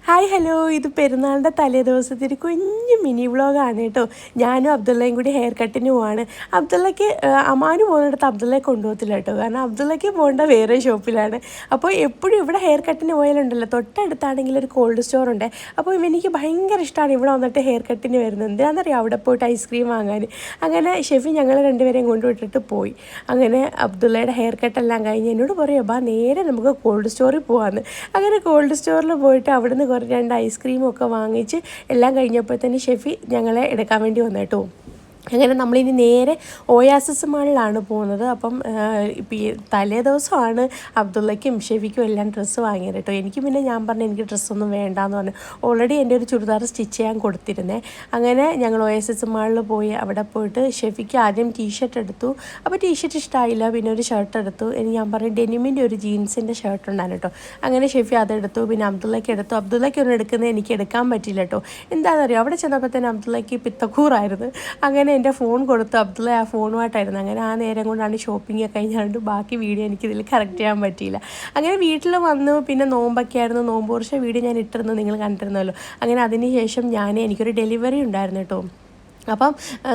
Hi hello, ഇത് പെരുന്നാളിൻ്റെ തലേ ദിവസത്തെ ഒരു കുഞ്ഞു മിനി വ്ളോഗാണ് കേട്ടോ. ഞാനും അബ്ദുള്ളയും കൂടി ഹെയർ കട്ടിന് പോവാണ്. അബ്ദുള്ളയ്ക്ക് അമാനു പോകുന്നിടത്ത് അബ്ദുള്ളയെ കൊണ്ടുപോകത്തില്ല കേട്ടോ, കാരണം അബ്ദുള്ളയ്ക്ക് പോകേണ്ട വേറെ ഷോപ്പിലാണ്. അപ്പോൾ എപ്പോഴും ഇവിടെ ഹെയർ കട്ടിന് പോയാലുണ്ടല്ലോ, തൊട്ടടുത്താണെങ്കിൽ ഒരു കോൾഡ് സ്റ്റോർ ഉണ്ട്. അപ്പോൾ എനിക്ക് ഭയങ്കര ഇഷ്ടമാണ് ഇവിടെ വന്നിട്ട് ഹെയർ കട്ടിന് വരുന്നത്. എന്താണെന്നറിയാം, അവിടെ പോയിട്ട് ഐസ്ക്രീം വാങ്ങാൻ. അങ്ങനെ ഷെഫി ഞങ്ങൾ രണ്ടുപേരെയും കൊണ്ടുവിട്ടിട്ട് പോയി. അങ്ങനെ അബ്ദുള്ളയുടെ ഹെയർ കട്ടെല്ലാം കഴിഞ്ഞ് എന്നോട് പറയുക, ബാ നേരെ നമുക്ക് കോൾഡ് സ്റ്റോറിൽ പോകാമെന്ന്. അങ്ങനെ കോൾഡ് സ്റ്റോറിൽ പോയിട്ട് അവിടുന്ന് രണ്ട് ഐസ്ക്രീമൊക്കെ വാങ്ങിച്ച് എല്ലാം കഴിഞ്ഞപ്പോഴത്തേന് ഷെഫി ഞങ്ങളെ എടുക്കാൻ വേണ്ടി വന്നു കേട്ടോ. അങ്ങനെ നമ്മളിനി നേരെ ഓയാസിസ് മാളിലാണ് പോകുന്നത്. അപ്പം ഇപ്പം ഈ തലേ ദിവസമാണ് അബ്ദുള്ളയ്ക്കും ഷെഫിക്കും എല്ലാം ഡ്രസ്സ് വാങ്ങിയത് കേട്ടോ. എനിക്ക് പിന്നെ ഞാൻ പറഞ്ഞു എനിക്ക് ഡ്രസ്സൊന്നും വേണ്ടാന്ന് പറഞ്ഞു. ഓൾറെഡി എൻ്റെ ഒരു ചുരിദാർ സ്റ്റിച്ച് ചെയ്യാൻ കൊടുത്തിരുന്നേ. അങ്ങനെ ഞങ്ങൾ ഓയാസിസ് മാളിൽ പോയി. അവിടെ പോയിട്ട് ഷെഫിക്ക് ആദ്യം ടീഷർട്ട് എടുത്തു. അപ്പോൾ ടീഷർട്ട് ഇഷ്ടമായില്ല, പിന്നെ ഒരു ഷർട്ട് എടുത്തു. ഞാൻ പറഞ്ഞു ഡെനിമിൻ്റെ ഒരു ജീൻസിൻ്റെ ഷർട്ട് ഉണ്ടായിരുന്നു കേട്ടോ. അങ്ങനെ ഷെഫി അതെടുത്തു. പിന്നെ അബ്ദുള്ളയ്ക്ക് എടുത്തു. അബ്ദുള്ളയ്ക്കൊന്നും എടുക്കുന്നത് എനിക്ക് എടുക്കാൻ പറ്റില്ല കേട്ടോ. എന്താണെന്നറിയോ, അവിടെ ചെന്നപ്പോൾ തന്നെ അബ്ദുള്ളയ്ക്ക് പിത്തക്കൂറായിരുന്നു. അങ്ങനെ എൻ്റെ ഫോൺ കൊടുത്തു. അബ്ദുള്ള ആ ഫോണുമായിട്ടായിരുന്നു. അങ്ങനെ ആ നേരം കൊണ്ടാണ് ഷോപ്പിംഗ് കഴിഞ്ഞാണ്ട് ബാക്കി വീഡിയോ എനിക്കിതിൽ കറക്റ്റ് ചെയ്യാൻ പറ്റിയില്ല. അങ്ങനെ വീട്ടിൽ വന്നു. പിന്നെ നോമ്പൊക്കെ ആയിരുന്നു. നോമ്പ് വർഷ വീഡിയോ ഞാൻ ഇട്ടിരുന്നു, നിങ്ങൾ കണ്ടിരുന്നല്ലോ. അങ്ങനെ അതിന് ശേഷം എനിക്കൊരു ഡെലിവറി ഉണ്ടായിരുന്നു കേട്ടോ. അപ്പം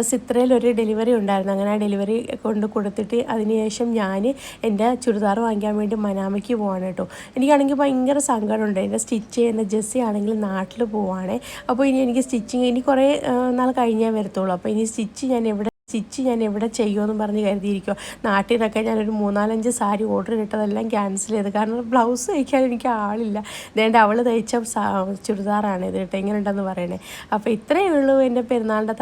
സിത്രയിലൊരു ഡെലിവറി ഉണ്ടായിരുന്നു. അങ്ങനെ ആ ഡെലിവറി കൊടുത്തിട്ട് അതിന് ശേഷം ഞാൻ എൻ്റെ ചുരിദാർ വാങ്ങിക്കാൻ വേണ്ടി മനാമയ്ക്ക് പോവാണ് കേട്ടോ. എനിക്കാണെങ്കിൽ ഭയങ്കര സങ്കടമുണ്ട്. എൻ്റെ സ്റ്റിച്ച് ചെയ്യുന്ന ജെസ്സി ആണെങ്കിൽ നാട്ടിൽ പോവാണേ. അപ്പോൾ ഇനി എനിക്ക് സ്റ്റിച്ചിങ് ഇനി കുറേ നാൾ കഴിഞ്ഞേ വരത്തുള്ളൂ. അപ്പോൾ ഇനി സ്റ്റിച്ച് ഞാൻ എവിടെ ചെയ്യുമെന്ന് പറഞ്ഞ് കരുതിയിരിക്കുക. നാട്ടിൽ നിന്നൊക്കെ ഞാനൊരു 3-4 സാരി ഓർഡർ ഇട്ടതെല്ലാം ക്യാൻസൽ ചെയ്ത്, കാരണം ബ്ലൗസ് തയ്ക്കാൻ എനിക്ക് ആളില്ല. ഇതേണ്ട അവൾ തയ്ച്ച ചുരിദാറാണ് ഇത് കേട്ടോ. എങ്ങനെ ഉണ്ടെന്ന് പറയണേ. അപ്പോൾ ഇത്രയേ ഉള്ളൂ എൻ്റെ പെരുന്നാളിൻ്റെ